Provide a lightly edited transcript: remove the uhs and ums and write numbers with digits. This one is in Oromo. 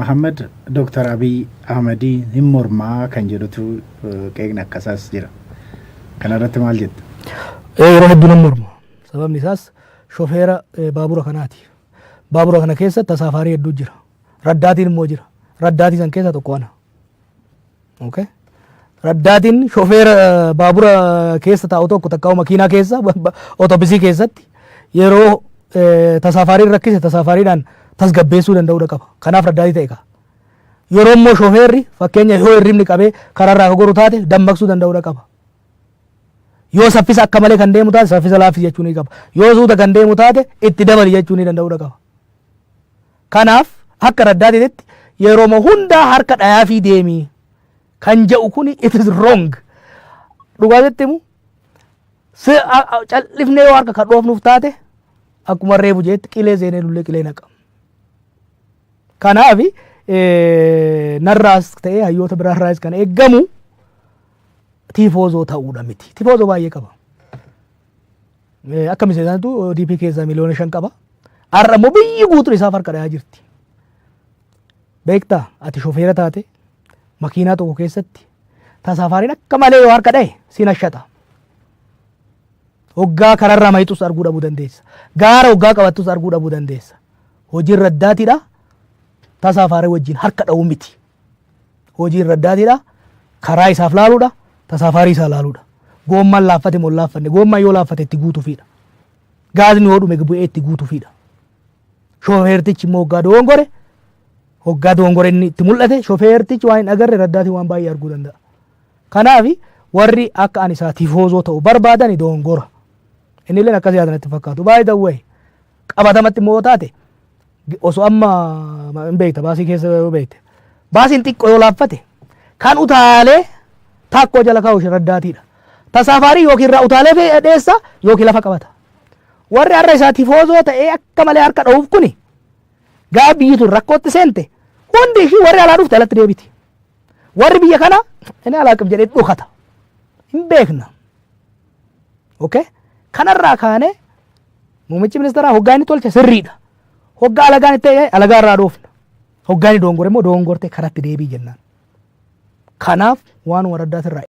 Muhammad Dr. Abiy Ahmed himormaa kan jedhutu qeeqna akkasaas jira. Kana irratti maal jetta? Yeroo hedduu morma. Sababni isaas shofeera baabura kanaati. Baabura kana keessa tasaafarii hedduu jira. Raddaatiin immoo jira. Raddaatii san keessa tokko ana. Okay? Raddaatiin shofeera baabura keessa taa'u tokko takkaa'u makiinaa keessa otoobisii keessatti yeroo tasaafariin rakkise tasaafariidhaan tasgabbeessuu danda'uu qaba. Kanaaf raddaatii ta'e qaba. Yeroo immoo shofeerri fakkeenya yoo hirribni qabee karaarraa akka goru taate dammaqsuu danda'uu qaba. Yoo saffisa akka malee kan deemu taate saffisa laaffisi jechuu ni qaba. Yoo suuta kan deemu taate itti dabali jechuu ni danda'uu qaba. Kanaaf akka raddaatiitti yeroo hundaa harka dhayaa fi deemii kan jedhu kuni it is wrong. Dhugaatitti immoo callifnee yoo harka kan dhoofnuuf taate akkuma reebu jeetti qilee seenee lullee qilee naqa. Kanaaf narraas ta'ee hayyoota biraarraas kan eeggamu tifoozoo ta'uudha miti. Tifoozoo baay'ee qaba. Akka miseesantu ODP keessaa miliyoona 5 qaba. Har'a immoo biyyi guutuun isaaf harka dhayaa jirti. Beektaa ati shofeera taate makiinaa tokko keessatti tasaafariin akka malee yoo harka dhaye si nashata. Hoggaa kararraa mayitus arguu dhabuu dandeessa. Gaara hoggaa qabattus arguu dhabuu dandeessa. Hojiin raddaatiidha. Tasaafarii wajjin harka dha'uu miti. Hojiin raddaatiidha. Karaa isaaf laaluudha. Tasaafarii isaa laaluudha. Goomman laaffate moo laaffanne goomman yoo laaffate itti guutuufidha. Gaazni yoo dhume bu'ee itti guutuufidha. Shofeertichi immoo hoggaa dongore inni itti mul'ate shofeertichi waan hin agarre raddaatii waan baay'ee arguu danda'a. Kanaaf warri akka ani isaa tifoozoo ta'u barbaadan dongora. Inni illee akkas yaadanatti fakkaatu. Baay'ee ta'uu qabatamatti immoo taate osoo amma hin beekta baasii keessa yoo beekte baasiin xiqqoo yoo laaffate kan utaalee takkoo jala kaa'u raddaatiidha. Tasaafarii yookiin irraa utaalee dheessa yookiin lafa qabata. Warri har'a isaa tifoozoo ta'ee akka malee harka dha'uuf kuni gaa biyyi tun rakkootti seente hundi ishii warri alaa dhufte alatti deebiti. Warri biyya kana inni alaa qab jedhee dhokata. Hin beekna. Okay? Kanarraa kaane muummichi ministeeraa hoggaa inni tolche sirriidha. Hoggaa alagaan itti ta'e alagaa irraa dhoofna. Hoggaa inni dongore immoo dongorte karatti deebii jennaan. Kanaaf waan waraddaati irraa